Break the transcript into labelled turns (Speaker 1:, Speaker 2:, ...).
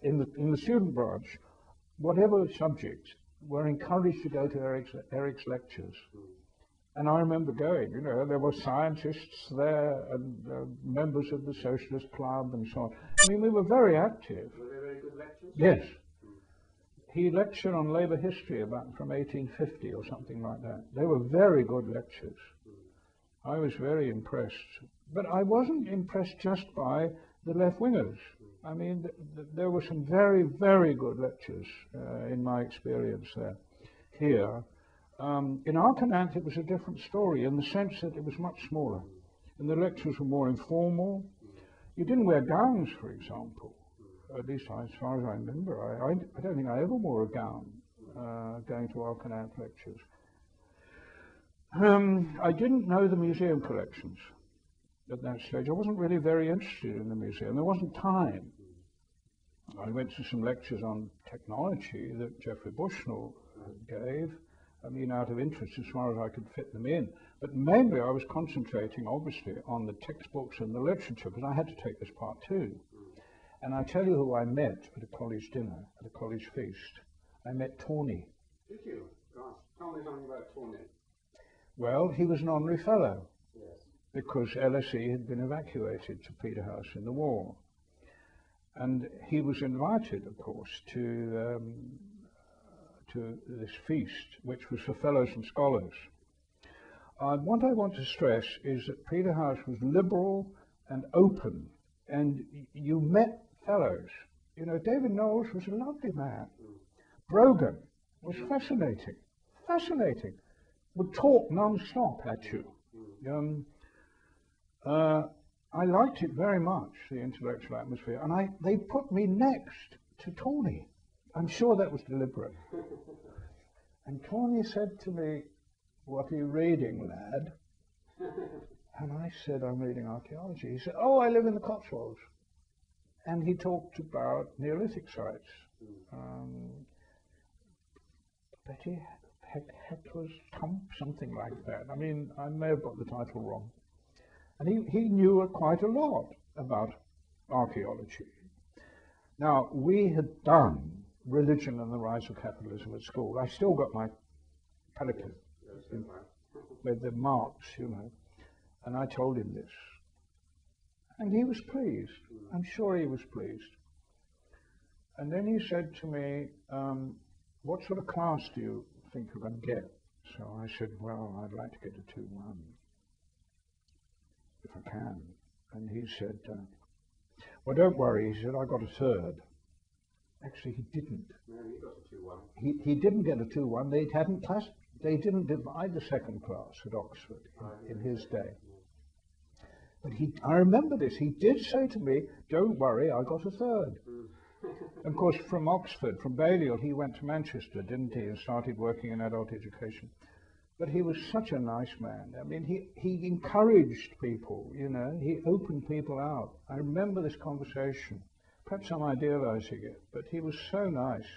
Speaker 1: in the student branch, whatever subject, were encouraged to go to Eric's lectures. And I remember going, you know, there were scientists there and members of the Socialist Club and so on. I mean, we were very active.
Speaker 2: Were they very good lectures?
Speaker 1: Yes. He lectured on labour history about from 1850 or something like that. They were very good lectures. I was very impressed. But I wasn't impressed just by the left-wingers. I mean, there were some very, very good lectures in my experience there. Here, in Arcanant, it was a different story in the sense that it was much smaller, and the lectures were more informal. You didn't wear gowns, for example, at least as far as I remember. I don't think I ever wore a gown going to Arcanant lectures. I didn't know the museum collections at that stage. I wasn't really very interested in the museum. There wasn't time. I went to some lectures on technology that Geoffrey Bushnell gave. I mean, out of interest as far as I could fit them in. But mainly I was concentrating, obviously, on the textbooks and the literature, because I had to take this part too. And I tell you who I met at a college dinner, at a college feast. I met Tawney.
Speaker 2: Did you? Gosh, tell me something about Tawney.
Speaker 1: Well, he was an honorary fellow,
Speaker 2: Yes.
Speaker 1: because LSE had been evacuated to Peterhouse in the war. And he was invited, of course, to this feast, which was for fellows and scholars. What I want to stress is that Peterhouse was liberal and open, and you met fellows. You know, David Knowles was a lovely man. Brogan was fascinating, fascinating. Would talk non-stop at you. I liked it very much, the intellectual atmosphere, and they put me next to Tawney. I'm sure that was deliberate. And Tawney said to me, "What are you reading, lad?" And I said, "I'm reading archaeology." He said, "Oh, I live in the Cotswolds." And he talked about Neolithic sites. Betty Heckler's Tump, something like that. I mean, I may have got the title wrong. And he knew quite a lot about archaeology. Now, we had done Religion and the Rise of Capitalism at school. I still got my pelican with the marks, you know, and I told him this. And he was pleased. I'm sure he was pleased. And then he said to me, "What sort of class do you think you're going to get?" So I said, "Well, I'd like to get a 2-1, if I can." And he said, "Well, don't worry," he said, "I got a 3rd. Actually, he didn't.
Speaker 2: No, you got a 2-1.
Speaker 1: He didn't get a 2-1. They didn't divide the 2nd class at Oxford in his day. But I remember this. He did say to me, "Don't worry, I got a 3rd. And of course, from Oxford, from Balliol, he went to Manchester, didn't he, and started working in adult education. But he was such a nice man. I mean, he encouraged people, you know, he opened people out. I remember this conversation. Perhaps I'm idealizing it, but he was so nice.